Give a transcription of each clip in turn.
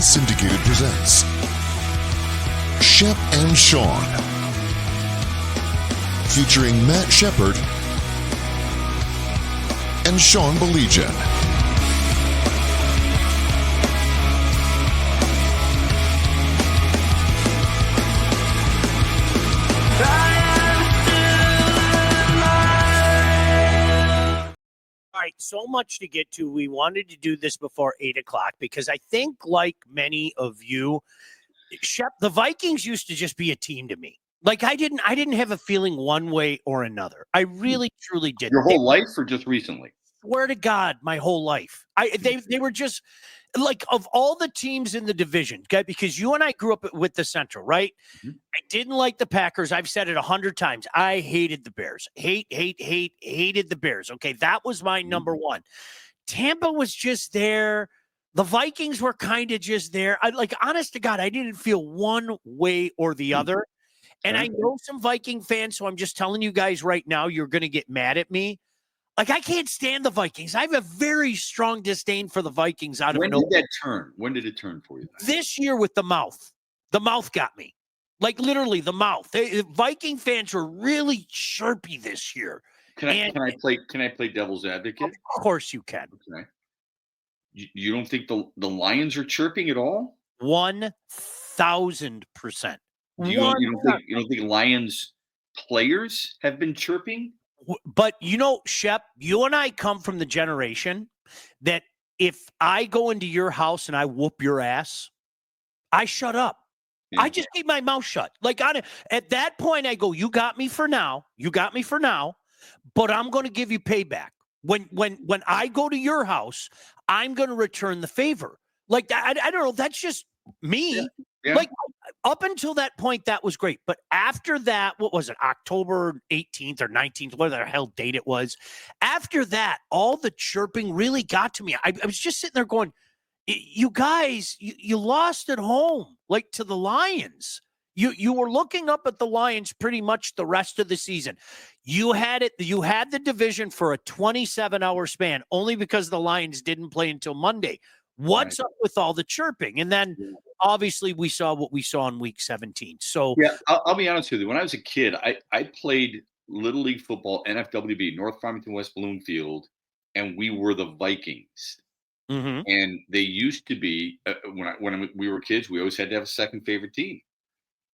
Syndicated presents Shep and Sean, featuring Matt Shepard and Sean Baligian. All right, so much to get to. We wanted to do this before 8 o'clock because I think, like many of you, Shep, the Vikings used to just be a team to me. Like I didn't have a feeling one way or another. I really, truly did. Your whole life, or just recently? Swear to God, my whole life. They were just like, of all the teams in the division, okay, because you and I grew up with the Central, right? Mm-hmm. I didn't like the Packers. I've said it 100 times. I hated the Bears. Hated the Bears. Okay, that was my number one. Tampa was just there. The Vikings were kind of just there. Honest to God, I didn't feel one way or the other. And I know some Viking fans, so I'm just telling you guys right now, you're going to get mad at me. Like, I can't stand the Vikings. I have a very strong disdain for the Vikings out of nowhere. When did that turn? When did it turn for you? This year with the mouth. The mouth got me. Like, literally, the mouth. Viking fans were really chirpy this year. Can I play devil's advocate? Of course you can. Okay. You don't think the Lions are chirping at all? 1,000%. You don't think Lions players have been chirping? But, Shep, you and I come from the generation that if I go into your house and I whoop your ass, I shut up. Yeah. I just keep my mouth shut. At that point, I go, you got me for now, but I'm going to give you payback. When I go to your house, I'm going to return the favor. Like, I don't know. That's just me. Yeah. Yeah. Like, up until that point, that was great. But after that, what was it, October 18th or 19th, whatever the hell date it was, after that, all the chirping really got to me. I was just sitting there going, you guys, you lost at home, like, to the Lions. You were looking up at the Lions pretty much the rest of the season. You had the division for a 27-hour span, only because the Lions didn't play until Monday. What's up with all the chirping? And then obviously we saw what we saw in week 17. So yeah, I'll be honest with you. When I was a kid, I played Little League football, NFWB, North Farmington West Bloomfield, and we were the Vikings. Mm-hmm. And they used to be, when we were kids, we always had to have a second favorite team.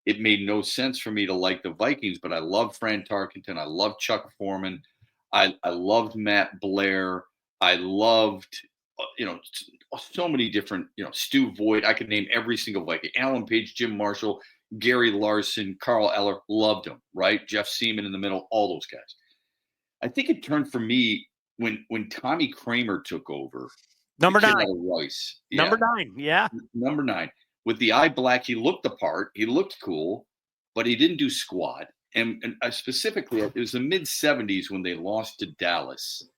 It made no sense for me to like the Vikings, but I loved Fran Tarkenton. I loved Chuck Foreman. I loved Matt Blair. I loved, so many different, Stu Voigt. I could name every single Viking. Alan Page, Jim Marshall, Gary Larson, Carl Eller, loved them, right? Jeff Seaman in the middle, all those guys. I think it turned for me when Tommy Kramer took over. Number 9. Rice. Yeah. Number 9, yeah. Number 9. With the eye black, he looked the part. He looked cool, but he didn't do squat. And specifically, it was the mid-'70s when they lost to Dallas.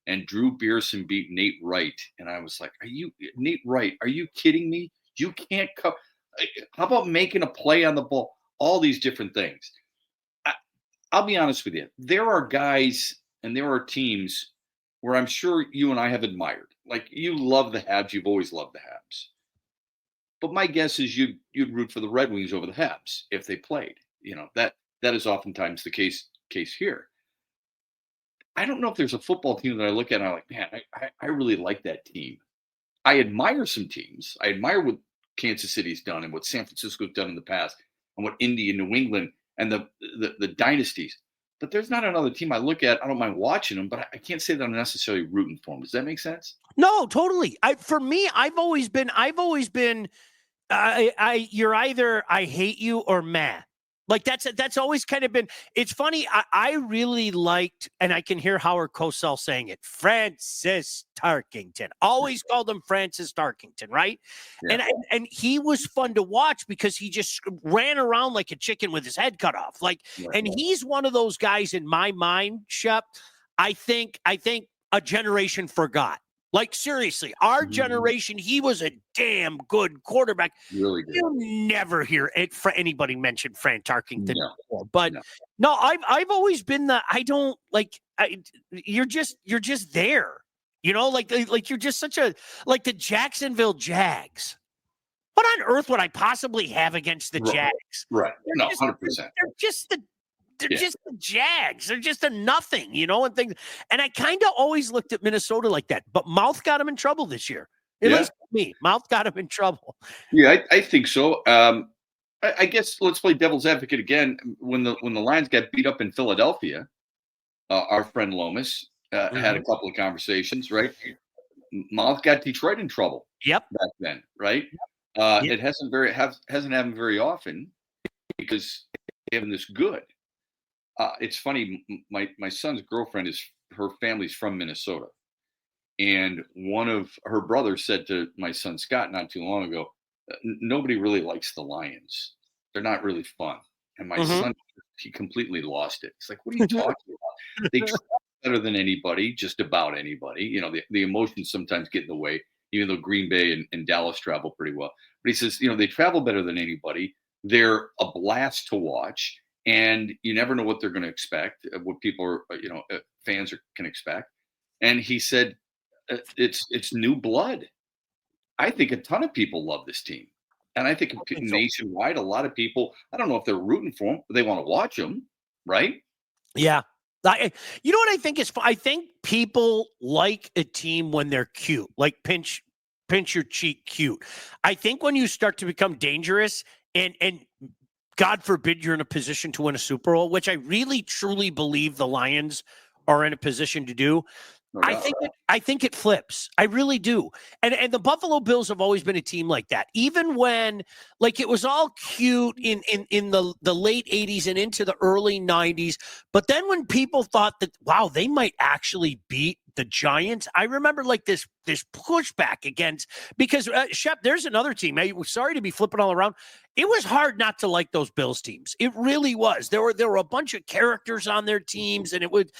And Drew Pearson beat Nate Wright. And I was like, Nate Wright, are you kidding me? You can't come. How about making a play on the ball? All these different things. I'll be honest with you. There are guys and there are teams where I'm sure you and I have admired. Like, you love the Habs. You've always loved the Habs. But my guess is you'd root for the Red Wings over the Habs if they played. That is oftentimes the case here. I don't know if there's a football team that I look at and I'm like, man, I really like that team. I admire some teams. I admire what Kansas City's done and what San Francisco's done in the past and what Indy and New England and the dynasties. But there's not another team I look at. I don't mind watching them, but I can't say that I'm necessarily rooting for them. Does that make sense? No, totally. For me, I've always been. You're either I hate you or meh. Like, that's always kind of been. It's funny. I really liked, and I can hear Howard Cosell saying it, Francis Tarkington. Always called him Francis Tarkington, right? Yeah. And he was fun to watch because he just ran around like a chicken with his head cut off. Like, right. And he's one of those guys in my mind, Shep. I think a generation forgot. Like, seriously, our generation, he was a damn good quarterback. Really good. You'll never hear it for anybody mention Fran Tarkington before. But no, I've always been you're just there. Like you're just such a, like the Jacksonville Jags. what on earth would I possibly have against the Jags? Right. No, 100%. They're just the Jags. They're just a nothing, and things. And I kind of always looked at Minnesota like that. But Mouth got them in trouble this year. At least me. Mouth got them in trouble. Yeah, I think so. I guess let's play devil's advocate again. When the Lions got beat up in Philadelphia, our friend Lomas had a couple of conversations, right? Mouth got Detroit in trouble. Yep. Back then, right? It hasn't happened very often because they haven't this good. It's funny. My son's girlfriend her family's from Minnesota, and one of her brothers said to my son Scott not too long ago, nobody really likes the Lions. They're not really fun. And my son, he completely lost it. It's like, what are you talking about? They travel better than anybody, just about anybody. The emotions sometimes get in the way, even though Green Bay and Dallas travel pretty well. But he says, they travel better than anybody. They're a blast to watch. And you never know what they're going to expect, what people are, fans can expect. And he said, it's new blood. I think a ton of people love this team. And I think nationwide, a lot of people, I don't know if they're rooting for them, but they want to watch them, right? Yeah. You know what I think is, I think people like a team when they're cute, like pinch your cheek cute. I think when you start to become dangerous and God forbid you're in a position to win a Super Bowl, which I really truly believe the Lions are in a position to do. I think it flips. I really do. And the Buffalo Bills have always been a team like that. Even when it was all cute in the late 80s and into the early 90s. But then when people thought that, wow, they might actually beat the Giants, I remember this pushback against, because Shep, there's another team. Sorry to be flipping all around. It was hard not to like those Bills teams. It really was. There were a bunch of characters on their teams, and it would,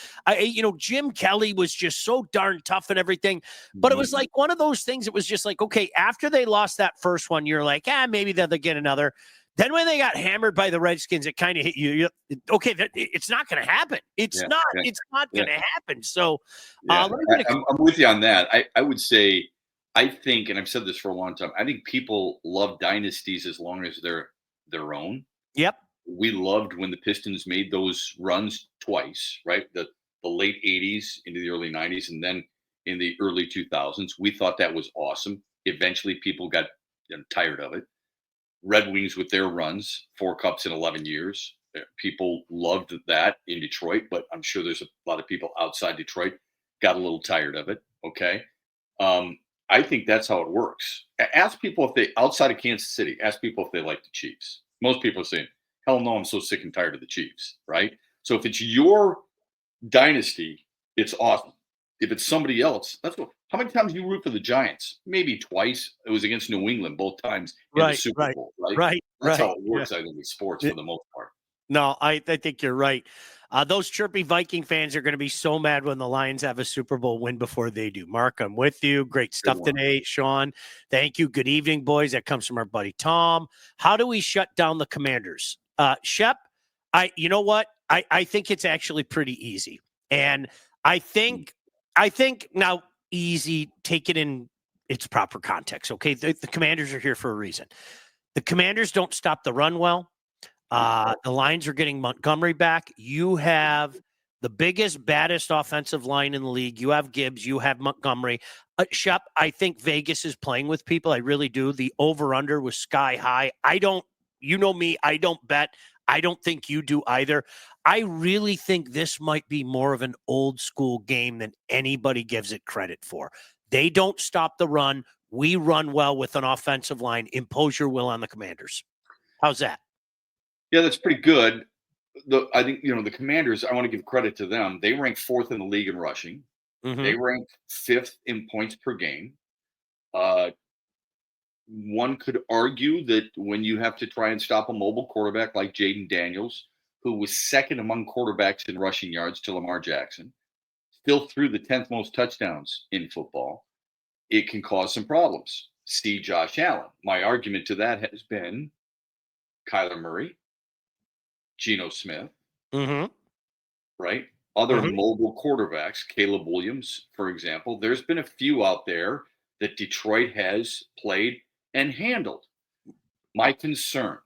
Jim Kelly was just so darn tough and everything. But it was like one of those things. It was just like, okay, after they lost that first one, you're like, maybe they'll get another. Then when they got hammered by the Redskins, it kind of hit you. Okay, it's not going to happen. It's not going to happen. So I'm with you on that. I would say, I think, and I've said this for a long time, I think people love dynasties as long as they're their own. Yep. We loved when the Pistons made those runs twice, right? The late 80s into the early 90s, and then in the early 2000s. We thought that was awesome. Eventually, people got tired of it. Red Wings with their runs, 4 cups in 11 years. People loved that in Detroit, but I'm sure there's a lot of people outside Detroit got a little tired of it. Okay. I think that's how it works. Ask people if they, outside of Kansas City, ask people if they like the Chiefs. Most people are saying, hell no, I'm so sick and tired of the Chiefs, right? So if it's your dynasty, it's awesome. If it's somebody else, that's what. How many times do you root for the Giants? Maybe twice. It was against New England both times in the Super Bowl, right? That's how it works, I think, in sports for the most part. No, I think you're right. Those chirpy Viking fans are going to be so mad when the Lions have a Super Bowl win before they do. Mark, I'm with you. Great stuff today, Sean. Thank you. Good evening, boys. That comes from our buddy Tom. How do we shut down the Commanders? Shep, you know what? I think it's actually pretty easy. And I think now, easy, take it in its proper context. Okay. The Commanders are here for a reason. The Commanders don't stop the run well. The Lions are getting Montgomery back. You have the biggest, baddest offensive line in the league. You have Gibbs. You have Montgomery. Shep, I think Vegas is playing with people. I really do. The over-under was sky high. You know me, I don't bet. I don't think you do either. I really think this might be more of an old school game than anybody gives it credit for. They don't stop the run. We run well with an offensive line. Impose your will on the Commanders. How's that? Yeah, that's pretty good. I think, the Commanders, I want to give credit to them. They rank 4th in the league in rushing. Mm-hmm. They rank 5th in points per game. One could argue that when you have to try and stop a mobile quarterback like Jaden Daniels, who was 2nd among quarterbacks in rushing yards to Lamar Jackson, still threw the 10th most touchdowns in football, it can cause some problems. See Josh Allen. My argument to that has been Kyler Murray, Geno Smith, right? Other mobile quarterbacks, Caleb Williams, for example. There's been a few out there that Detroit has played and handled. My concern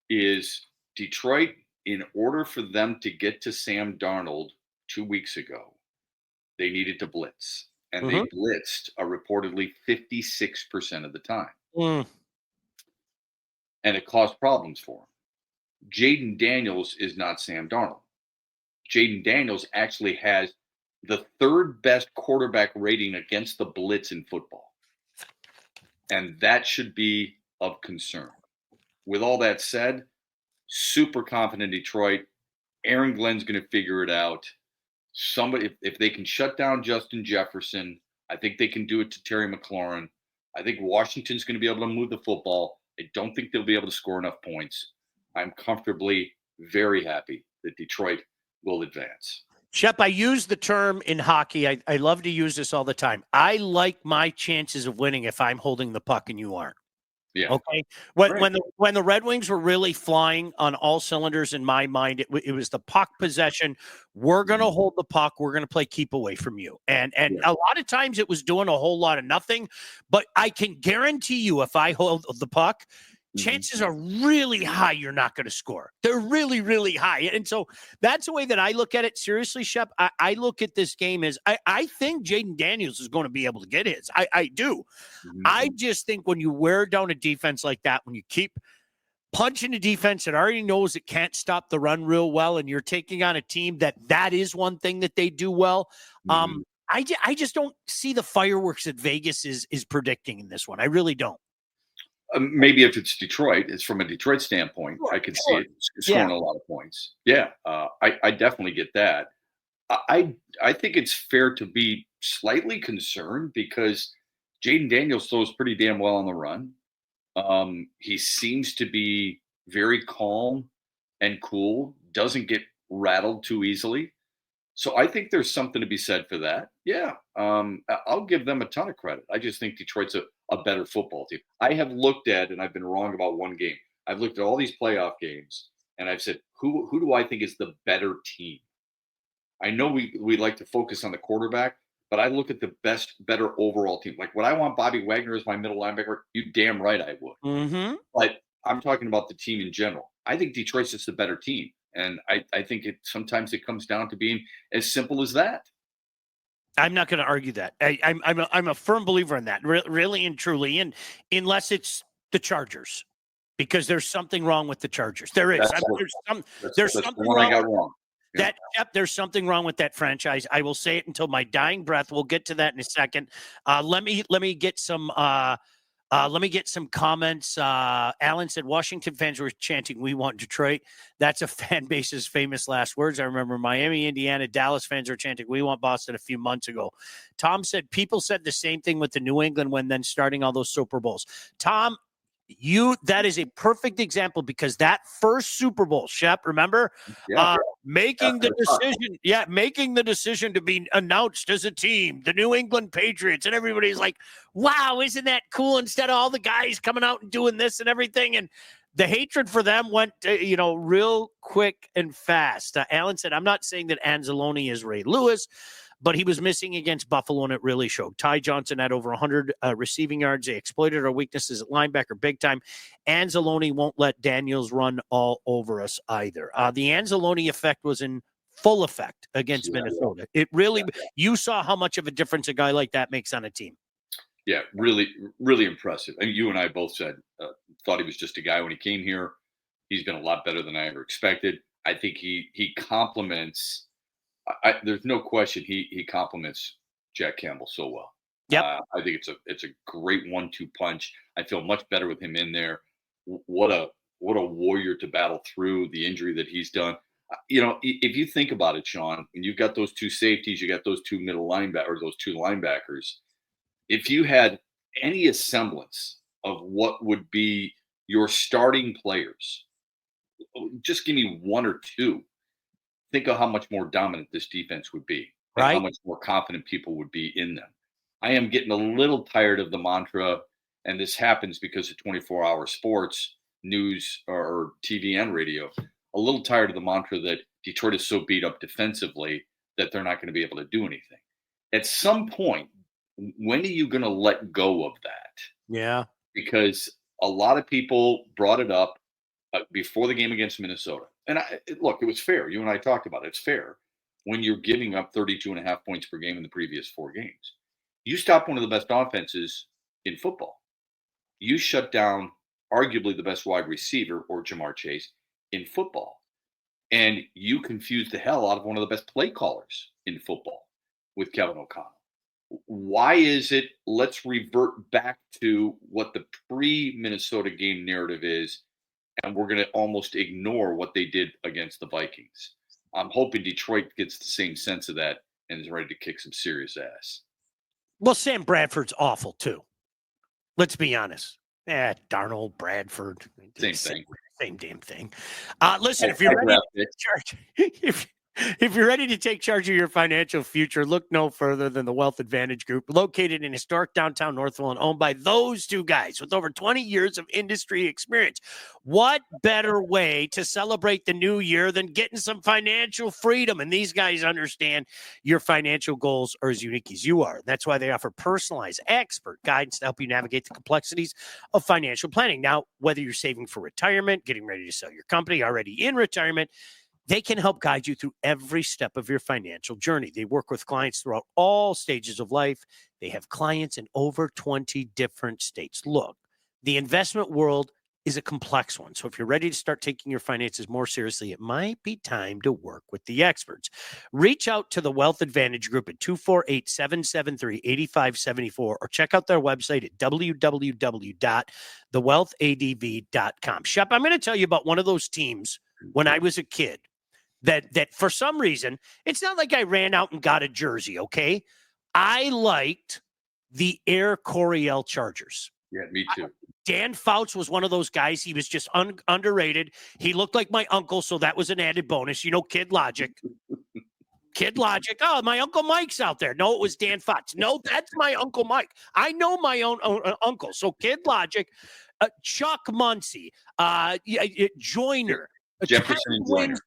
is Detroit, in order for them to get to Sam Darnold 2 weeks ago, they needed to blitz. And they blitzed reportedly 56% of the time. Mm. And it caused problems for him. Jaden Daniels is not Sam Darnold. Jaden Daniels actually has the third best quarterback rating against the blitz in football. And that should be of concern. With all that said, super confident Detroit. Aaron Glenn's going to figure it out. Somebody, if they can shut down Justin Jefferson, I think they can do it to Terry McLaurin. I think Washington's going to be able to move the football. I don't think they'll be able to score enough points. I'm comfortably very happy that Detroit will advance. Shep, I use the term in hockey. I love to use this all the time. I like my chances of winning if I'm holding the puck and you aren't. Yeah. Okay. When the Red Wings were really flying on all cylinders, in my mind, it was the puck possession. We're going to hold the puck. We're going to play keep away from you. And a lot of times it was doing a whole lot of nothing. But I can guarantee you, if I hold the puck, chances are really high you're not going to score. They're really, really high. And so that's the way that I look at it. Seriously, Shep, I look at this game as I think Jaden Daniels is going to be able to get his. I do. I just think when you wear down a defense like that, when you keep punching a defense that already knows it can't stop the run real well, and you're taking on a team that is one thing that they do well, I just don't see the fireworks that Vegas is predicting in this one. I really don't. Maybe if it's Detroit, it's from a Detroit standpoint. I could see it scoring a lot of points. Yeah, I definitely get that. I think it's fair to be slightly concerned because Jaden Daniels throws pretty damn well on the run. He seems to be very calm and cool, doesn't get rattled too easily. So I think there's something to be said for that. Yeah, I'll give them a ton of credit. I just think Detroit's a better football team. I have looked at, and I've been wrong about one game. I've looked at all these playoff games, and I've said, who do I think is the better team? I know we like to focus on the quarterback, but I look at the better overall team. Like, would I want Bobby Wagner as my middle linebacker? You damn right I would. But I'm talking about the team in general. I think Detroit's just the better team. And I think sometimes it comes down to being as simple as that. I'm not going to argue that. I'm a firm believer in that, really and truly, and unless it's the Chargers, because there's something wrong with the Chargers. There is. There's something wrong. I got wrong. Yeah. There's something wrong with that franchise. I will say it until my dying breath. We'll get to that in a second. Let me get some. Let me get some comments. Alan said Washington fans were chanting, "We want Detroit." That's a fan base's famous last words. I remember Miami, Indiana, Dallas fans were chanting, "We want Boston" a few months ago. Tom said people said the same thing with the New England when then starting all those Super Bowls. Tom, that is a perfect example because that first Super Bowl, Shep, remember, making the decision to be announced as a team, the New England Patriots, and everybody's like, wow, isn't that cool? Instead of all the guys coming out and doing this and everything. And the hatred for them went, real quick and fast. Alan said, I'm not saying that Anzalone is Ray Lewis, but he was missing against Buffalo, and it really showed. Ty Johnson had over 100 receiving yards. They exploited our weaknesses at linebacker big time. Anzalone won't let Daniels run all over us either. The Anzalone effect was in full effect against Minnesota. It really, you saw how much of a difference a guy like that makes on a team. Yeah, really, really impressive. I mean, you and I both said, thought he was just a guy when he came here. He's been a lot better than I ever expected. I think he complements. There's no question he complements Jack Campbell so well. Yep. I think it's a great 1-2 punch. I feel much better with him in there. What a warrior to battle through the injury that he's done. If you think about it, Sean, and you've got those two safeties, you got those two middle linebackers, those two linebackers. If you had any semblance of what would be your starting players, just give me one or two. Think of how much more dominant this defense would be, and how much more confident people would be in them. I am getting a little tired of the mantra, and this happens because of 24-hour sports, news, or TV and radio. A little tired of the mantra that Detroit is so beat up defensively that they're not going to be able to do anything. At some point, when are you going to let go of that? Yeah. Because a lot of people brought it up before the game against Minnesota. And look, it was fair. You and I talked about it. It's fair when you're giving up 32.5 points per game in the previous 4 games. You stop one of the best offenses in football. You shut down arguably the best wide receiver, or Jamar Chase, in football. And you confused the hell out of one of the best play callers in football with Kevin O'Connell. Why is it, let's revert back to what the pre-Minnesota game narrative is, and we're going to almost ignore what they did against the Vikings? I'm hoping Detroit gets the same sense of that and is ready to kick some serious ass. Well, Sam Bradford's awful, too. Let's be honest. Darnold, Bradford. Same thing. Same damn thing. Listen, if you're ready to charge, if you're ready to take charge of your financial future, look no further than the Wealth Advantage Group, located in historic downtown Northville and owned by those two guys with over 20 years of industry experience. What better way to celebrate the new year than getting some financial freedom? And these guys understand your financial goals are as unique as you are. That's why they offer personalized expert guidance to help you navigate the complexities of financial planning. Now, whether you're saving for retirement, getting ready to sell your company, already in retirement, they can help guide you through every step of your financial journey. They work with clients throughout all stages of life. They have clients in over 20 different states. Look, the investment world is a complex one. So if you're ready to start taking your finances more seriously, it might be time to work with the experts. Reach out to the Wealth Advantage Group at 248-773-8574 or check out their website at www.thewealthadv.com. Shep, I'm going to tell you about one of those teams when I was a kid that for some reason, it's not like I ran out and got a jersey, okay? I liked the Air Coryell Chargers. Yeah, me too. Dan Fouts was one of those guys. He was just underrated. He looked like my uncle, so that was an added bonus. You know, kid logic. Kid logic. Oh, my Uncle Mike's out there. No, it was Dan Fouts. No, that's my Uncle Mike. I know my own uncle. So kid logic. Chuck Muncie, Joyner. Jefferson and Joyner.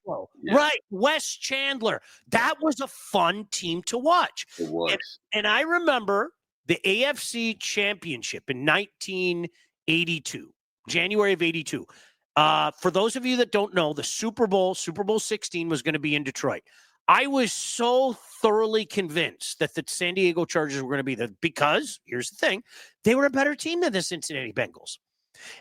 Yeah. Right. Wes Chandler. That was a fun team to watch. It was. And I remember the AFC Championship in 1982, January of 82. For those of you that don't know, the Super Bowl 16 was going to be in Detroit. I was so thoroughly convinced that the San Diego Chargers were going to be there because, here's the thing, they were a better team than the Cincinnati Bengals.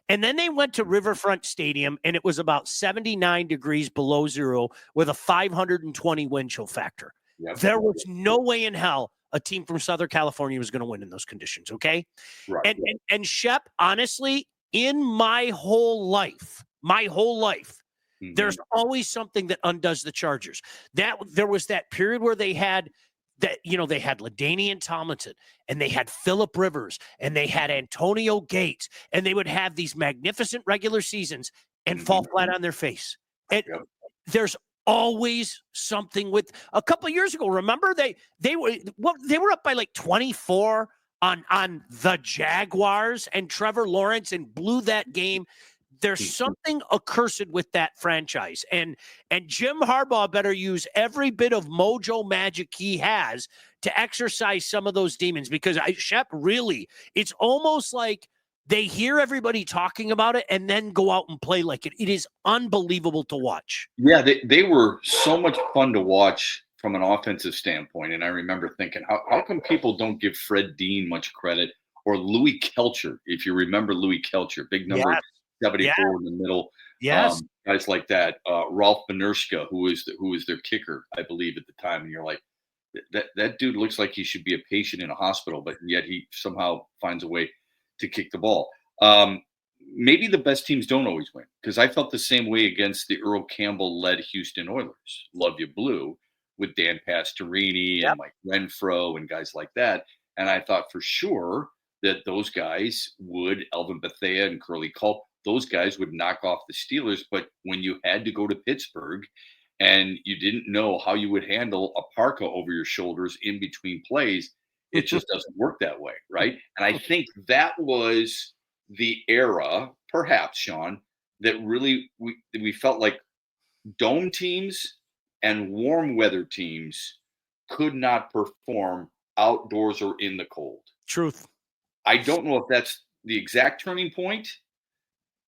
And then they went to Riverfront Stadium, and it was about 79 degrees below zero with a 520 wind chill factor. Yep. There was no way in hell a team from Southern California was going to win in those conditions, okay? Right. And Shep, honestly, in my whole life, mm-hmm. there's always something that undoes the Chargers. There was that period where they had that, they had LaDainian Tomlinson, and they had Phillip Rivers, and they had Antonio Gates, and they would have these magnificent regular seasons and fall flat on their face. And there's always something with a couple of years ago. Remember they were up by like 24 on the Jaguars and Trevor Lawrence and blew that game. There's something accursed with that franchise. And Jim Harbaugh better use every bit of mojo magic he has to exercise some of those demons, because Shep, really, it's almost like they hear everybody talking about it and then go out and play like it. It is unbelievable to watch. Yeah, they were so much fun to watch from an offensive standpoint. And I remember thinking, how come people don't give Fred Dean much credit, or Louis Kelcher, if you remember Louis Kelcher, big number. Yes. 74 in the middle. Yes. Guys like that. Ralph Benershka, who was their kicker, I believe, at the time. And you're like, that dude looks like he should be a patient in a hospital, but yet he somehow finds a way to kick the ball. Maybe the best teams don't always win, because I felt the same way against the Earl Campbell-led Houston Oilers. Love You Blue, with Dan Pastorini and Mike Renfro and guys like that. And I thought for sure that those guys would, Elvin Bethea and Curly Culp, those guys would knock off the Steelers. But when you had to go to Pittsburgh and you didn't know how you would handle a parka over your shoulders in between plays, it just doesn't work that way, right? And I think that was the era, perhaps, Sean, that really we felt like dome teams and warm weather teams could not perform outdoors or in the cold. Truth. I don't know if that's the exact turning point,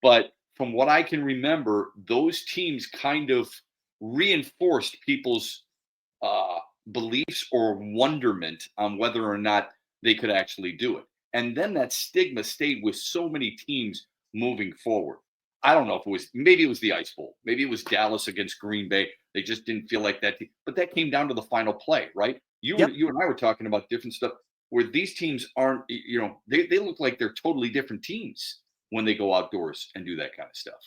But from what I can remember, those teams kind of reinforced people's beliefs or wonderment on whether or not they could actually do it. And then that stigma stayed with so many teams moving forward. I don't know if it was, maybe it was the Ice Bowl. Maybe it was Dallas against Green Bay. They just didn't feel like that team. But that came down to the final play, right? You and I were talking about different stuff where these teams aren't, they look like they're totally different teams when they go outdoors and do that kind of stuff.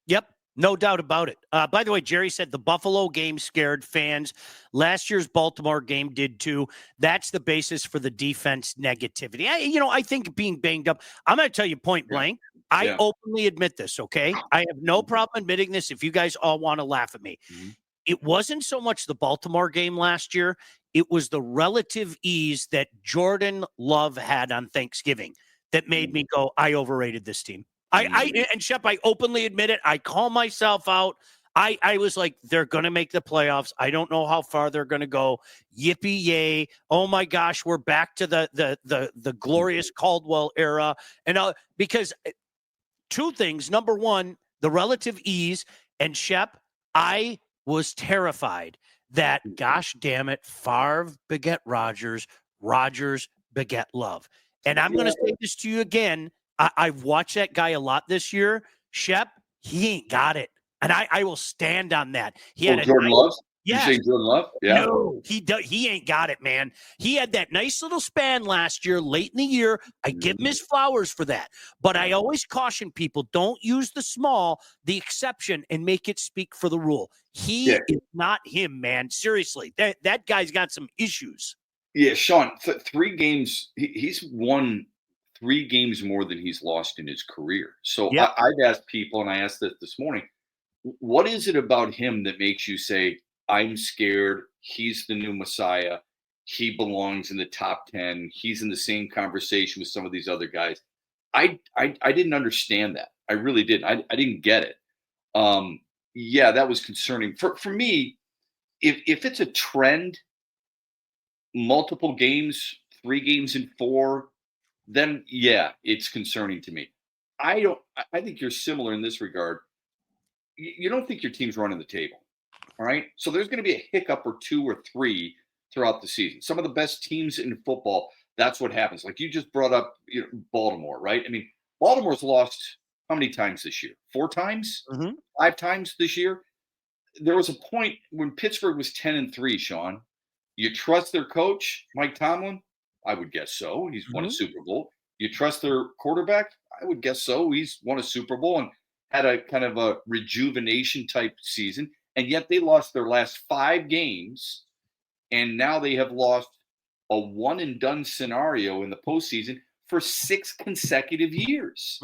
Yep. No doubt about it. By the way, Jerry said the Buffalo game scared fans. Last year's Baltimore game did too. That's the basis for the defense negativity. I think being banged up, I'm going to tell you point blank. I openly admit this, okay? I have no problem admitting this if you guys all want to laugh at me. Mm-hmm. It wasn't so much the Baltimore game last year. It was the relative ease that Jordan Love had on Thanksgiving that made me go, I overrated this team. And Shep, I openly admit it. I call myself out. I was like, they're going to make the playoffs. I don't know how far they're going to go. Yippee yay! Oh my gosh, we're back to the glorious Caldwell era. And because two things. Number one, the relative ease. And Shep, I was terrified that, gosh damn it, Favre beget Rodgers, Rodgers beget Love. And I'm going to say this to you again. I've watched that guy a lot this year. Shep, he ain't got it. And I will stand on that. He had Jordan Love? Yes. You say Jordan Love? Yeah. No, he ain't got it, man. He had that nice little span last year, late in the year. I give him his flowers for that. But I always caution people, don't use the small, the exception, and make it speak for the rule. He is not him, man. Seriously, that guy's got some issues. Yeah, Sean, 3 games. He's won 3 games more than he's lost in his career. So I've asked people, and I asked this morning, what is it about him that makes you say, I'm scared, he's the new Messiah, he belongs in the top 10, he's in the same conversation with some of these other guys? I didn't understand that. I really didn't. I didn't get it. That was concerning. For me, if it's a trend, multiple games, 3 games in 4, then it's concerning to me. I think you're similar in this regard. You don't think your team's running the table, all right? So there's going to be a hiccup or 2 or 3 throughout the season. Some of the best teams in football, that's what happens. Like you just brought up Baltimore, right? I mean, Baltimore's lost how many times this year? 4 times? 5 times this year? There was a point when Pittsburgh was 10-3, Sean. You trust their coach, Mike Tomlin? I would guess so. He's won a Super Bowl. You trust their quarterback? I would guess so. He's won a Super Bowl and had a kind of a rejuvenation type season. And yet they lost their last 5 games. And now they have lost a one and done scenario in the postseason for 6 consecutive years.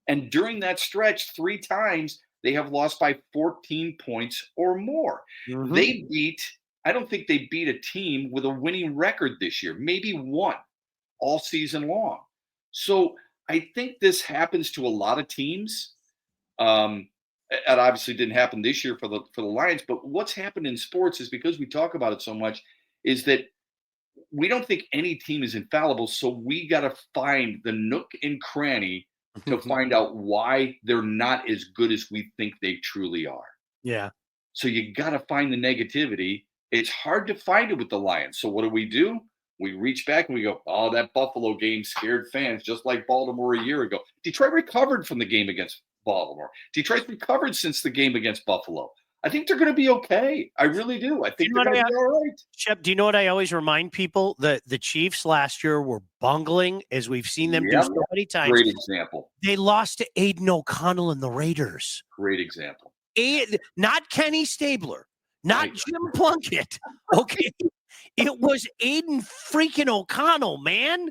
And during that stretch, 3 times they have lost by 14 points or more. I don't think they beat a team with a winning record this year, maybe 1 all season long. So I think this happens to a lot of teams. It obviously didn't happen this year for the Lions, but what's happened in sports is because we talk about it so much is that we don't think any team is infallible. So we got to find the nook and cranny to find out why they're not as good as we think they truly are. Yeah. So you got to find the negativity. It's hard to find it with the Lions. So what do? We reach back and we go, oh, that Buffalo game scared fans, just like Baltimore a year ago. Detroit recovered from the game against Baltimore. Detroit's recovered since the game against Buffalo. I think they're going to be okay. I really do. I think they're going to be all right. Shep, do you know what I always remind people? The Chiefs last year were bungling, as we've seen them do so many times. Great example. They lost to Aiden O'Connell and the Raiders. Great example. Not Kenny Stabler. Not Jim Plunkett. Okay. It was Aiden freaking O'Connell, man.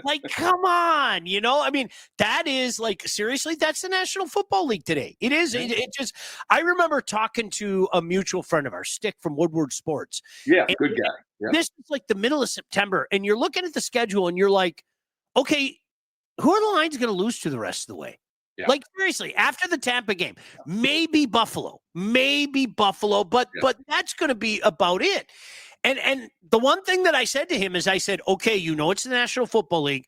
Like, come on, I mean, that is like, seriously, that's the National Football League today. It is. It just, I remember talking to a mutual friend of ours, Stick from Woodward Sports. Yeah, good guy. Yeah. This is like the middle of September, and you're looking at the schedule and you're like, okay, who are the Lions going to lose to the rest of the way? Yeah. Like, seriously, after the Tampa game, maybe Buffalo, but that's going to be about it. And the one thing that I said to him is I said, okay, it's the National Football League.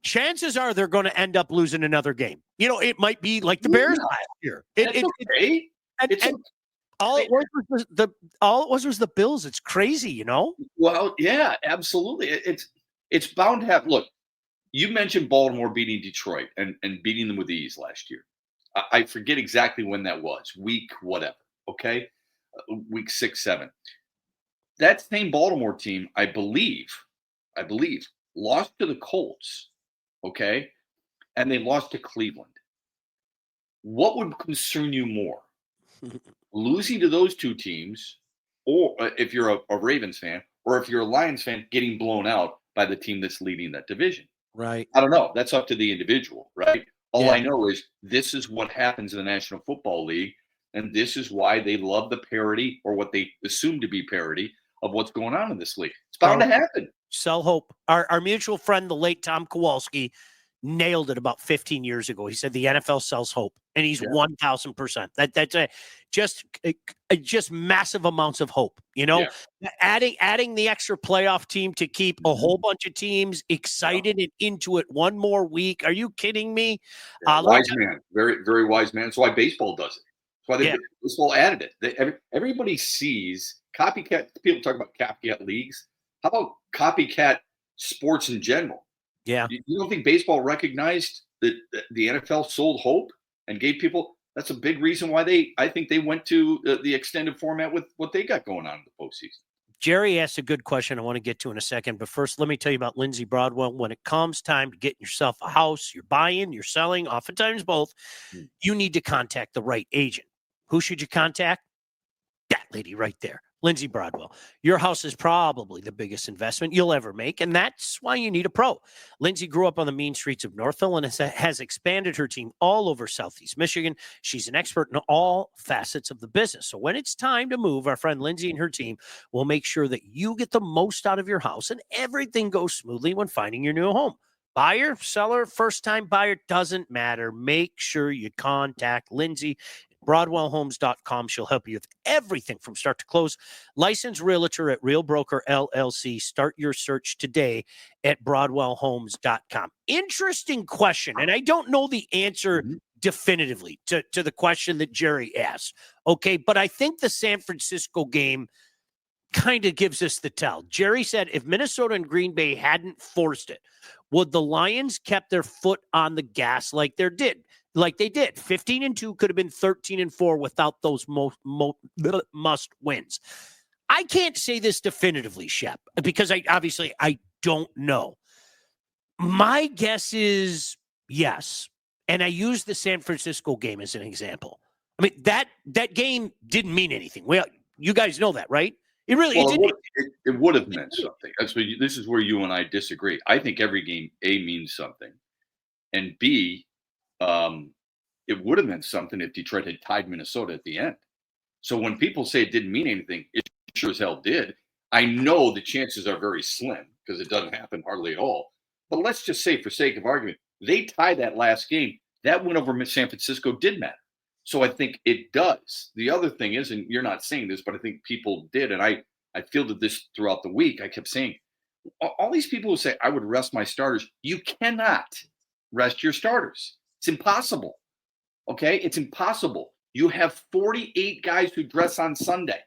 chances are they're going to end up losing another game. It might be like the Bears last year. Okay. And all it was the Bills. It's crazy, Well, yeah, absolutely. It's bound to have. Look, you mentioned Baltimore beating Detroit and beating them with ease last year. I forget exactly when that was. Week whatever. Okay, week 6, 7. That same Baltimore team, I believe, lost to the Colts. Okay, and they lost to Cleveland. What would concern you more? Losing to those two teams, or if you're a Ravens fan, or if you're a Lions fan, getting blown out by the team that's leading that division. Right. I don't know. That's up to the individual, right? All Yeah. I know is this is what happens in the National Football League, and this is why they love the parity, or what they assume to be parity, of what's going on in this league. It's bound to happen. Sell hope. Our mutual friend, the late Tom Kowalski, nailed it about 15 years ago. He said the NFL sells hope, and he's 1,000%. That's just massive amounts of hope. Adding the extra playoff team to keep a whole bunch of teams excited and into it one more week. Are you kidding me? Wise man, very very wise man. That's why baseball does it. That's why baseball added it. Everybody sees copycat. People talk about copycat leagues. How about copycat sports in general? Yeah. You don't think baseball recognized that the NFL sold hope and gave people? That's a big reason why I think they went to the extended format with what they got going on in the postseason. Jerry asked a good question I want to get to in a second, but first let me tell you about Lindsey Broadwell. When it comes time to getting yourself a house, you're buying, you're selling, oftentimes both, you need to contact the right agent. Who should you contact? That lady right there. Lindsey Broadwell. Your house is probably the biggest investment you'll ever make, and that's why you need a pro. Lindsey grew up on the mean streets of Northville and has expanded her team all over Southeast Michigan. She's an expert in all facets of the business. So when it's time to move, our friend Lindsey and her team will make sure that you get the most out of your house and everything goes smoothly when finding your new home. Buyer, seller, first-time buyer, doesn't matter. Make sure you contact Lindsey. BroadwellHomes.com. She'll help you with everything from start to close. Licensed realtor at Real Broker LLC. Start your search today at BroadwellHomes.com. Interesting question, and I don't know the answer definitively to the question that Jerry asked. Okay, but I think the San Francisco game kind of gives us the tell. Jerry said if Minnesota and Green Bay hadn't forced it, would the Lions kept their foot on the gas like they did? 15-2 could have been 13-4 without those must wins. I can't say this definitively, Shep, because I don't know. My guess is yes. And I use the San Francisco game as an example. I mean, that game didn't mean anything. Well, you guys know that, right? It would have meant something. This is where you and I disagree. I think every game, A, means something. And B, it would have meant something if Detroit had tied Minnesota at the end. So when people say it didn't mean anything, it sure as hell did. I know the chances are very slim because it doesn't happen hardly at all. But let's just say, for sake of argument, they tie that last game. That win over San Francisco did matter. So I think it does. The other thing is, and you're not saying this, but I think people did, and I fielded this throughout the week. I kept saying, all these people who say, I would rest my starters, you cannot rest your starters. It's impossible. Okay? It's impossible. You have 48 guys who dress on Sunday.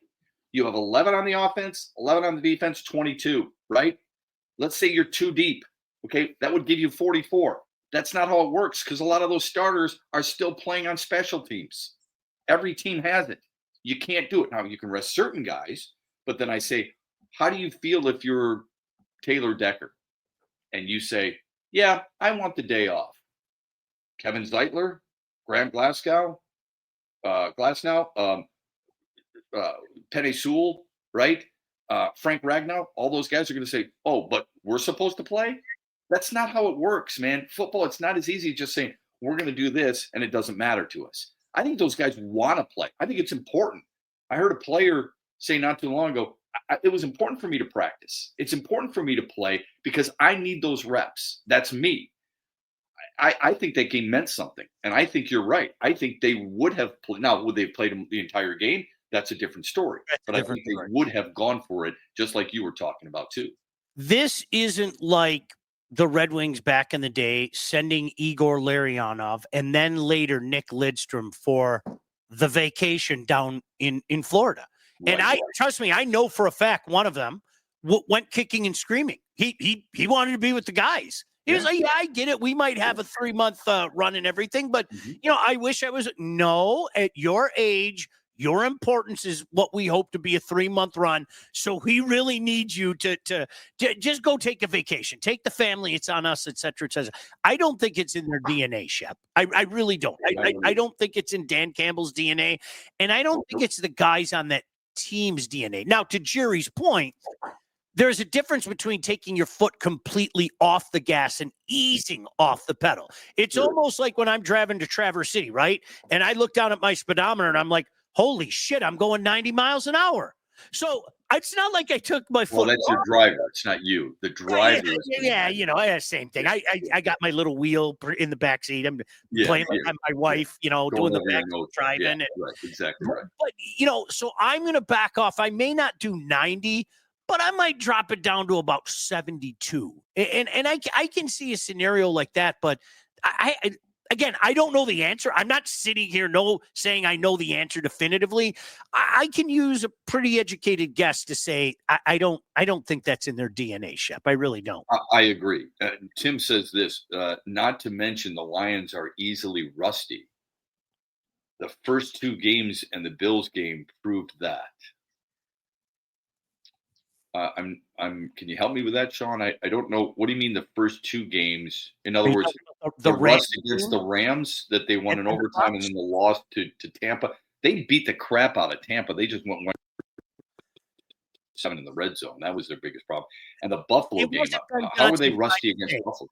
You have 11 on the offense, 11 on the defense, 22, right? Let's say you're too deep. Okay? That would give you 44. That's not how it works because a lot of those starters are still playing on special teams. Every team has it. You can't do it. Now, you can rest certain guys, but then I say, how do you feel if you're Taylor Decker and you say, yeah, I want the day off? Kevin Zeitler, Graham Glasgow, Penny Sewell, right? Frank Ragnow, all those guys are going to say, oh, but we're supposed to play? That's not how it works, man. Football, it's not as easy just saying, we're going to do this, and it doesn't matter to us. I think those guys want to play. I think it's important. I heard a player say not too long ago, it was important for me to practice. It's important for me to play because I need those reps. That's me. I think that game meant something, and I think you're right. I think they would have played. Now, would they have played the entire game? That's a different story. But I think they would have gone for it, just like you were talking about, too. This isn't like the Red Wings back in the day, sending Igor Larionov and then later Nick Lidstrom for the vacation down in Florida. Right. And trust me, I know for a fact one of them went kicking and screaming. He wanted to be with the guys. He was like, yeah, I get it. We might have a 3-month run and everything, but I wish I was. No, at your age, your importance is what we hope to be a 3-month run. So he really needs you to just go take a vacation, take the family. It's on us, et cetera, et cetera. I don't think it's in their DNA, Shep. I really don't. I don't think it's in Dan Campbell's DNA. And I don't think it's the guys on that team's DNA. Now, to Jerry's point, there's a difference between taking your foot completely off the gas and easing off the pedal. It's almost like when I'm driving to Traverse City, right? And I look down at my speedometer and I'm like, holy shit, I'm going 90 miles an hour. So it's not like I took my foot. Well, that's your driver. It's not you. The driver. Yeah, same thing. I got my little wheel in the back seat. I'm playing with my wife, doing the back driving. Yeah, right, exactly right. But, so I'm going to back off. I may not do 90, but I might drop it down to about 72. And I can see a scenario like that, but Again, I don't know the answer. I'm not sitting here saying I know the answer definitively. I can use a pretty educated guess to say I don't think that's in their DNA, Shep. I really don't. I agree. Tim says this, not to mention the Lions are easily rusty. The first 2 games and the Bills game proved that. Can you help me with that, Sean? I don't know. What do you mean the first 2 games? In other words, the rust against the Rams that they won in overtime and then the loss to Tampa. They beat the crap out of Tampa. They just went 7 in the red zone. That was their biggest problem. And the Buffalo game, how were they rusty against Buffalo?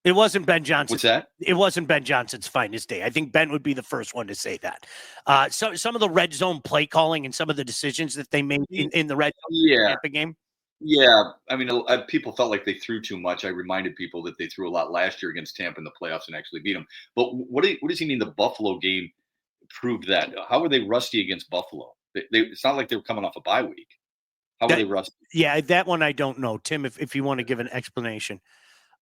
It wasn't Ben Johnson. What's that? It wasn't Ben Johnson's finest day. I think Ben would be the first one to say that. So some of the red zone play calling and some of the decisions that they made in the red zone Tampa game. Yeah, I mean, people felt like they threw too much. I reminded people that they threw a lot last year against Tampa in the playoffs and actually beat them. But what does he mean the Buffalo game proved that? How were they rusty against Buffalo? It's not like they were coming off a bye week. How were they rusty? Yeah, that one I don't know. Tim, if you want to give an explanation.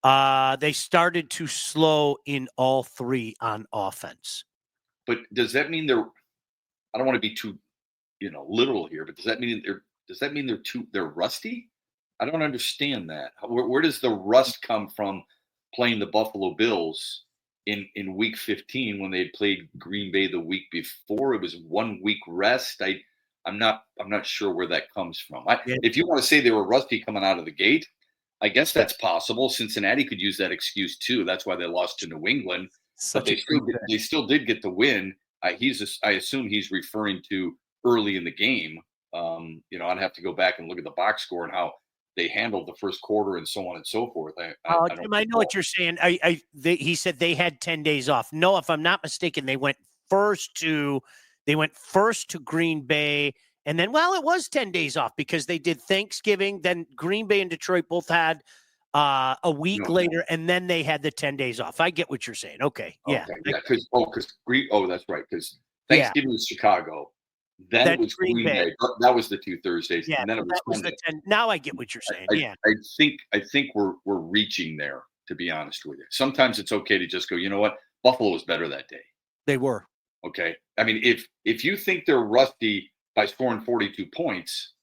They started too slow in all 3 on offense. But does that mean I don't want to be too, literal here, but does that mean they're rusty? I don't understand that. Where does the rust come from playing the Buffalo Bills in week 15 when they had played Green Bay the week before? It was 1 week rest. I'm not sure where that comes from. If you want to say they were rusty coming out of the gate, I guess that's possible. Cincinnati could use that excuse too. That's why they lost to New England. But they still did get the win. I assume he's referring to early in the game. I'd have to go back and look at the box score and how they handled the first quarter and so on and so forth. I know what you're saying. He said they had 10 days off. No, if I'm not mistaken, they went first to Green Bay. And then, it was 10 days off because they did Thanksgiving. Then Green Bay and Detroit both had a week later, and then they had the 10 days off. I get what you're saying. Okay. Yeah. Because that's right. Because Thanksgiving was Chicago. Then it was Green Bay. That was the 2 Thursdays. Yeah, and then it was the 10. Now I get what you're saying. I think we're reaching there, to be honest with you. Sometimes it's okay to just go, you know what? Buffalo was better that day. They were. Okay. I mean, if you think they're rusty by scoring 42 points,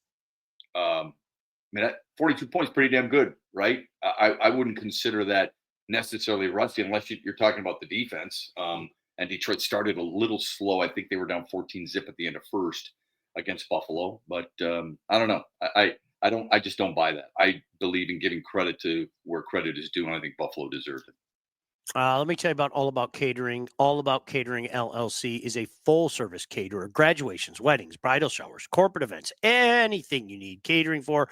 42 points pretty damn good, right? I wouldn't consider that necessarily rusty unless you're talking about the defense. And Detroit started a little slow. I think they were down 14-0 at the end of first against Buffalo. But I don't know. I just don't buy that. I believe in giving credit to where credit is due, and I think Buffalo deserved it. Let me tell you about All About Catering. All About Catering LLC is a full-service caterer. Graduations, weddings, bridal showers, corporate events, anything you need catering for,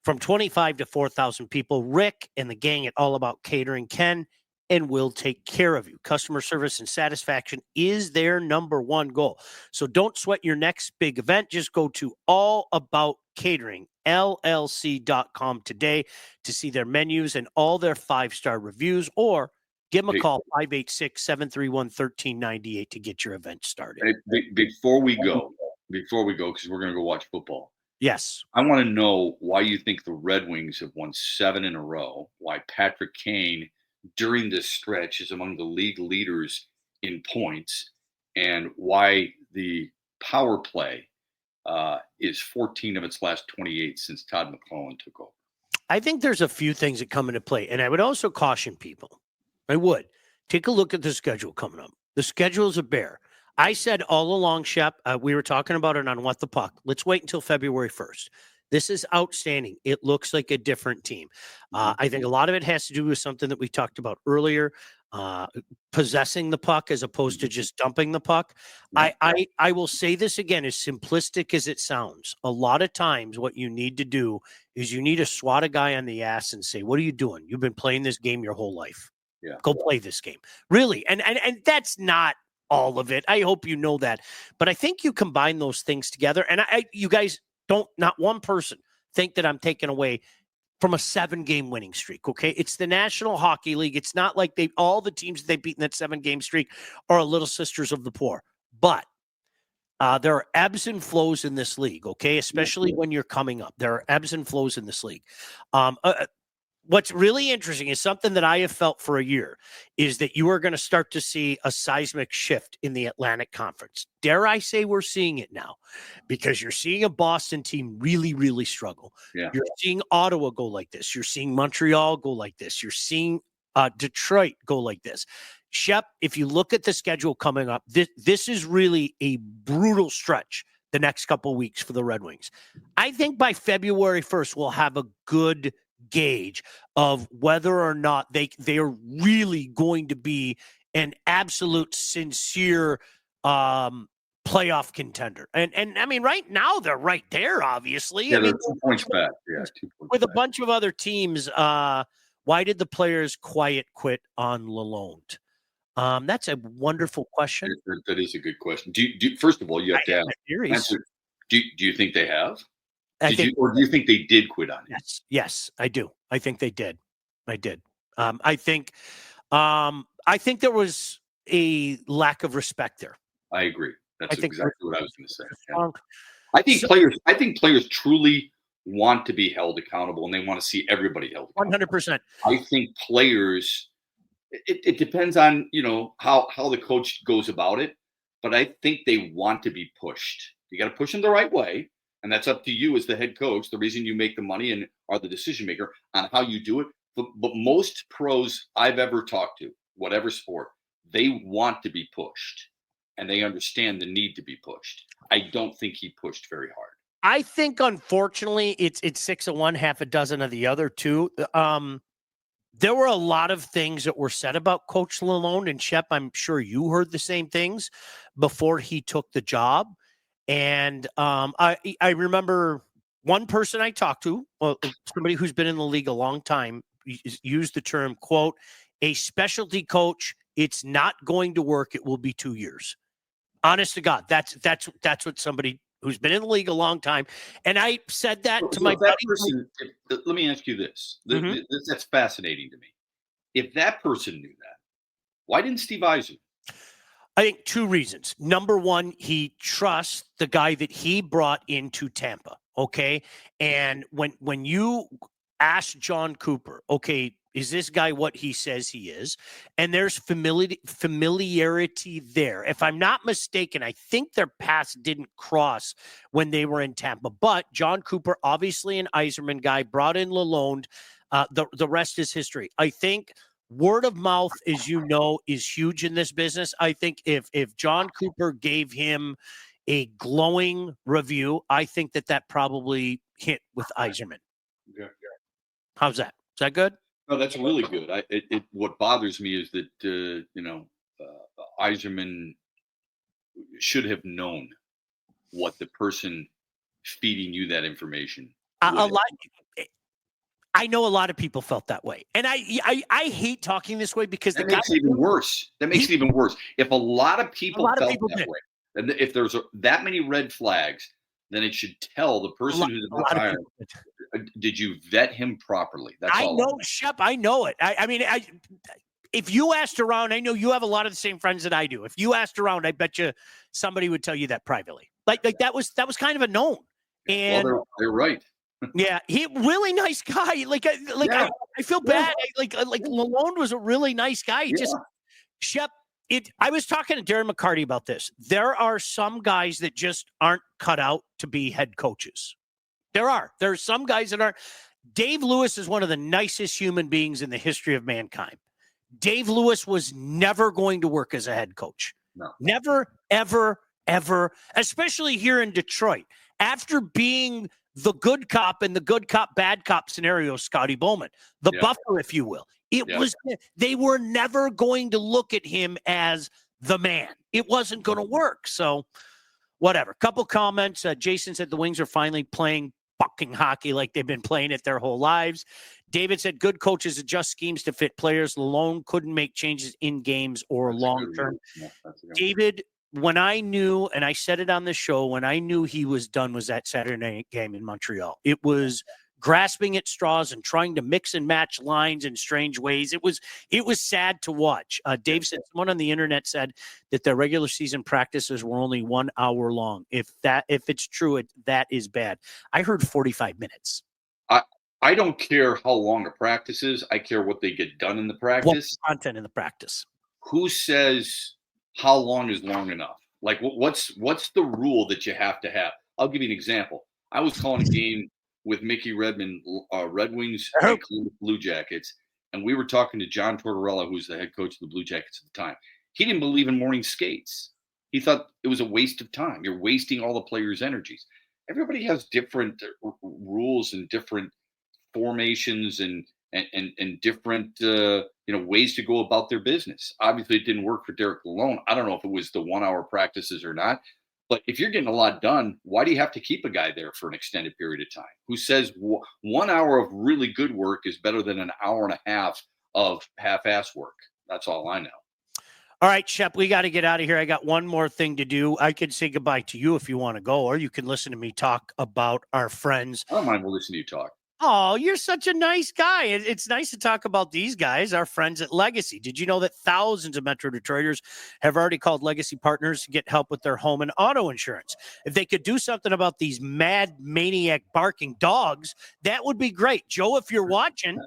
from 25 to 4,000 people. Rick and the gang at All About Catering can and will take care of you. Customer service and satisfaction is their number one goal. So don't sweat your next big event. Just go to allaboutcateringllc.com today to see their menus and all their 5-star reviews, or give them a call, 586-731-1398 to get your event started. Before we go, because we're going to go watch football, Yes. I want to know why you think the Red Wings have won 7 in a row, why Patrick Kane during this stretch is among the league leaders in points, and why the power play is 14 of its last 28 since Todd McLellan took over. I think there's a few things that come into play, and I would also caution people. I would take a look at the schedule coming up. The schedule is a bear. I said all along, Shep, we were talking about it on What the Puck. Let's wait until February 1st. This is outstanding. It looks like a different team. I think a lot of it has to do with something that we talked about earlier, possessing the puck as opposed to just dumping the puck. I will say this again, as simplistic as it sounds. A lot of times what you need to do is you need to swat a guy on the ass and say, what are you doing? You've been playing this game your whole life. Yeah. Go play this game. Really. And that's not all of it. I hope you know that. But I think you combine those things together. And you guys don't, not one person, think that I'm taking away from a 7-game winning streak. Okay. It's the National Hockey League. It's not like all the teams that they've beaten that 7-game streak are little sisters of the poor. But there are ebbs and flows in this league. Okay. Especially when you're coming up. There are ebbs and flows in this league. What's really interesting is something that I have felt for a year is that you are going to start to see a seismic shift in the Atlantic Conference. Dare I say we're seeing it now, because you're seeing a Boston team really, really struggle. Yeah. You're seeing Ottawa go like this. You're seeing Montreal go like this. You're seeing Detroit go like this. Shep, if you look at the schedule coming up, this is really a brutal stretch the next couple of weeks for the Red Wings. I think by February 1st, we'll have a good gauge of whether or not they are really going to be an absolute sincere playoff contender. And I mean, right now they're right there, obviously. Yeah, I mean, they're 2 points back. Yeah, 2 points with a back. bunch of other teams. Why did the players quiet quit on Lalonde? That's a wonderful question. That is a good question. Do first of all, you have to ask. Theories. Do you think they have? Or do you think they did quit on him? Yes, I do. I think they did. I did. I think there was a lack of respect there. I agree. That's exactly what I was going to say. Yeah. I think players truly want to be held accountable, and they want to see everybody held accountable. 100%. I think players. It depends on how the coach goes about it, but I think they want to be pushed. You got to push them the right way. And that's up to you as the head coach, the reason you make the money and are the decision maker on how you do it. But most pros I've ever talked to, whatever sport, they want to be pushed and they understand the need to be pushed. I don't think he pushed very hard. I think, unfortunately, it's 6 of one, half a dozen of the other too. There were a lot of things that were said about Coach Lalonde, and Shep, I'm sure you heard the same things before he took the job. And I remember one person I talked to, somebody who's been in the league a long time, used the term, quote, a specialty coach. It's not going to work. It will be 2 years. Honest to God, that's what somebody who's been in the league a long time. And I said that to my buddy. Let me ask you this. That's fascinating to me. If that person knew that, why didn't Steve Yzerman? I think 2 reasons. Number one, he trusts the guy that he brought into Tampa. Okay. And when you ask John Cooper, okay, is this guy what he says he is? And there's familiarity there. If I'm not mistaken, I think their paths didn't cross when they were in Tampa. But John Cooper, obviously an Yzerman guy, brought in Lalonde. The rest is history. I think word of mouth, as you know, is huge in this business. I think if John Cooper gave him a glowing review, I think that probably hit with Yzerman. Yeah. How's that? Is that good? No, that's really good. What bothers me is that Yzerman should have known what the person feeding you that information. I know a lot of people felt that way, and I hate talking this way because that makes it even worse. That makes it even worse. If a lot of people felt that way, and if there's that many red flags, then it should tell the person who's hired. Did you vet him properly? That's all. I know, Shep. I know it. I mean, if you asked around, I know you have a lot of the same friends that I do. If you asked around, I bet you somebody would tell you that privately. Like that was kind of a known. And they're right. Yeah, he really nice guy. I feel bad. Lalone was a really nice guy. Just Shep. I was talking to Darren McCarty about this. There are some guys that just aren't cut out to be head coaches. There's some guys that aren't. Dave Lewis is one of the nicest human beings in the history of mankind. Dave Lewis was never going to work as a head coach. No. Never, ever, ever, especially here in Detroit. After being the good cop and the good cop, bad cop scenario, Scotty Bowman, the buffer, if you will. They were never going to look at him as the man. It wasn't going to work. So whatever. Couple comments. Jason said the Wings are finally playing fucking hockey like they've been playing it their whole lives. David said good coaches adjust schemes to fit players. Lalone couldn't make changes in games or long term. David, when I knew, and I said it on the show, when I knew he was done was that Saturday night game in Montreal. It was grasping at straws and trying to mix and match lines in strange ways. It was sad to watch. Dave said someone on the internet said that their regular season practices were only 1 hour long. If it's true, that is bad. I heard 45 minutes. I don't care how long a practice is. I care what they get done in the practice. What's content in the practice? Who says how long is long enough? Like, what's the rule that you have to have? I'll give you an example. I was calling a game with Mickey Redmond, Red Wings and Columbus Blue Jackets, and we were talking to John Tortorella, who's the head coach of the Blue Jackets at the time. He didn't believe in morning skates. He thought it was a waste of time. You're wasting all the players' energies. Everybody has different rules and different formations and different ways to go about their business. Obviously, it didn't work for Derek Lalone. I don't know if it was the 1 hour practices or not. But if you're getting a lot done, why do you have to keep a guy there for an extended period of time? Who says 1 hour of really good work is better than an hour and a half of half-ass work? That's all I know. All right, Shep, we got to get out of here. I got one more thing to do. I could say goodbye to you if you want to go, or you can listen to me talk about our friends. I don't mind listening to you talk. Oh, you're such a nice guy. It's nice to talk about these guys, our friends at Legacy. Did you know that thousands of Metro Detroiters have already called Legacy Partners to get help with their home and auto insurance? If they could do something about these mad, maniac, barking dogs, that would be great. Joe, if you're watching,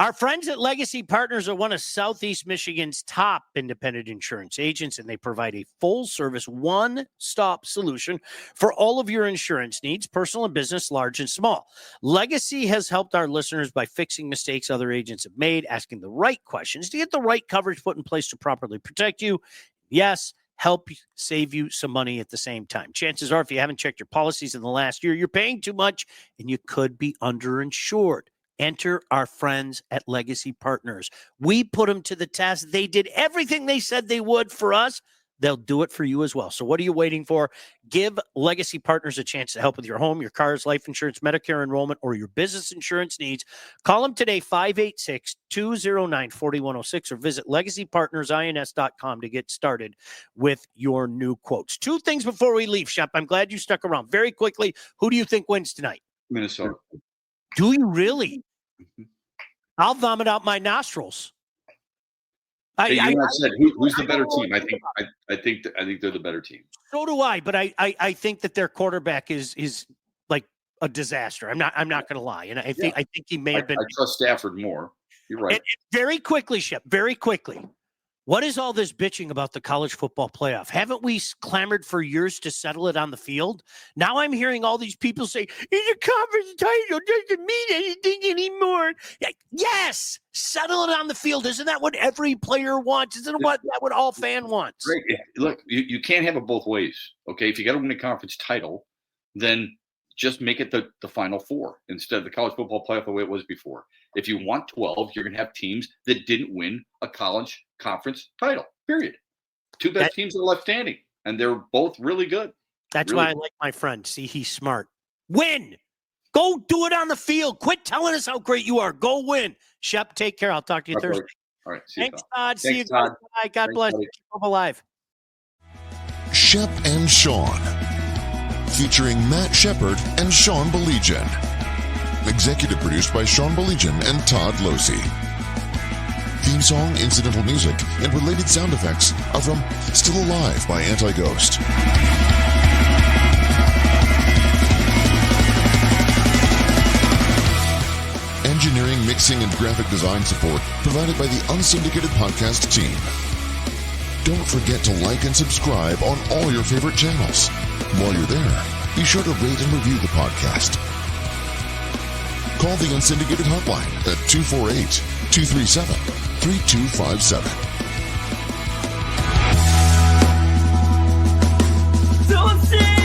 our friends at Legacy Partners are one of Southeast Michigan's top independent insurance agents, and they provide a full-service, one-stop solution for all of your insurance needs, personal and business, large and small. Legacy has helped our listeners by fixing mistakes other agents have made, asking the right questions to get the right coverage put in place to properly protect you. Yes, help save you some money at the same time. Chances are, if you haven't checked your policies in the last year, you're paying too much, and you could be underinsured. Enter our friends at Legacy Partners. We put them to the test. They did everything they said they would for us. They'll do it for you as well. So what are you waiting for? Give Legacy Partners a chance to help with your home, your cars, life insurance, Medicare enrollment, or your business insurance needs. Call them today, 586-209-4106, or visit legacypartnersins.com to get started with your new quotes. Two things before we leave, Shep. I'm glad you stuck around. Very quickly, who do you think wins tonight? Minnesota. Do you really? I'll vomit out my nostrils. I said who's the better team? I think they're the better team. So do I, but I think that their quarterback is like a disaster. I'm not going to lie, and I think he may have been. I trust Stafford more. You're right. And very quickly, Shep. Very quickly. What is all this bitching about the college football playoff? Haven't we clamored for years to settle it on the field? Now I'm hearing all these people say, it's a conference title, doesn't mean anything anymore. Yes, settle it on the field. Isn't that what every player wants? Isn't that what all fan wants? Great. Look, you can't have it both ways. Okay, if you got to win a conference title, then just make it the Final Four instead of the college football playoff the way it was before. If you want 12, you're going to have teams that didn't win a college conference title, period. Two best teams are left standing, and they're both really good. That's why I like my friend. See, he's smart. Win. Go do it on the field. Quit telling us how great you are. Go win. Shep, take care. I'll talk to you Thursday. All right. Thanks, Todd. See you, Todd. Bye. God bless you. Keep them alive. Shep and Sean, featuring Matt Shepard and Sean Baligian. Executive produced by Sean Baligian and Todd Losey. Theme song, incidental music, and related sound effects are from Still Alive by Anti-Ghost. graphic design support provided by the Unsyndicated Podcast team. Don't forget to like and subscribe on all your favorite channels. While you're there, be sure to rate and review the podcast. Call the Unsyndicated hotline at 248-237-3257. Don't say